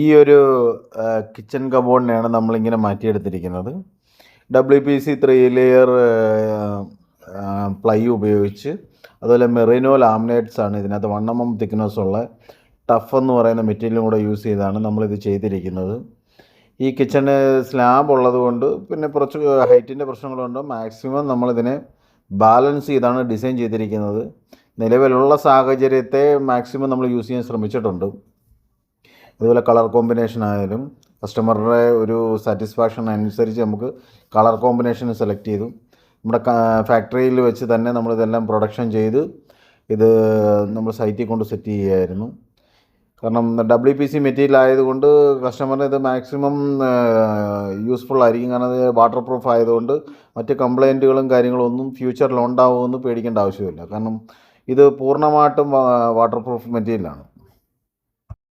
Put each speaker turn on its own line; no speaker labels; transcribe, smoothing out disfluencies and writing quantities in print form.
ഈ ഒരു കിച്ചൺ കബോർഡിനെയാണ് നമ്മളിങ്ങനെ മാറ്റിയെടുത്തിരിക്കുന്നത്. WPC 3 ലെയർ പ്ലൈ ഉപയോഗിച്ച്, അതുപോലെ മെറിനോ ലാമിനേറ്റ്സ് ആണ് ഇതിനകത്ത് 1 mm തിക്നെസ്സുള്ള ടഫ് എന്ന് പറയുന്ന മെറ്റീരിയലും കൂടെ യൂസ് ചെയ്താണ് നമ്മളിത് ചെയ്തിരിക്കുന്നത്. ഈ കിച്ചണ് സ്ലാബ് ഉള്ളതുകൊണ്ട് പിന്നെ കുറച്ച് ഹൈറ്റിൻ്റെ പ്രശ്നങ്ങളുണ്ട്. മാക്സിമം നമ്മളിതിനെ ബാലൻസ് ചെയ്താണ് ഡിസൈൻ ചെയ്തിരിക്കുന്നത്. നിലവിലുള്ള സാഹചര്യത്തെ മാക്സിമം നമ്മൾ യൂസ് ചെയ്യാൻ ശ്രമിച്ചിട്ടുണ്ട്. അതുപോലെ കളർ കോമ്പിനേഷൻ ആയാലും കസ്റ്റമറുടെ ഒരു സാറ്റിസ്ഫാക്ഷൻ അനുസരിച്ച് നമുക്ക് കളർ കോമ്പിനേഷൻ സെലക്ട് ചെയ്തു. നമ്മുടെ ഫാക്ടറിയിൽ വെച്ച് തന്നെ നമ്മളിതെല്ലാം പ്രൊഡക്ഷൻ ചെയ്ത് ഇത് നമ്മൾ സൈറ്റിൽ കൊണ്ട് സെറ്റ് ചെയ്യുകയായിരുന്നു. കാരണം WPC മെറ്റീരിയൽ ആയതുകൊണ്ട് കസ്റ്റമറിന് ഇത് മാക്സിമം യൂസ്ഫുൾ ആയിരിക്കും. കാരണം അത് വാട്ടർ പ്രൂഫ് ആയതുകൊണ്ട് മറ്റ് കംപ്ലൈൻറ്റുകളും കാര്യങ്ങളും ഒന്നും ഫ്യൂച്ചറിൽ ഉണ്ടാവുമെന്ന് പേടിക്കേണ്ട ആവശ്യമില്ല. കാരണം ഇത് പൂർണ്ണമായിട്ടും വാട്ടർ പ്രൂഫ് മെറ്റീരിയലാണ്.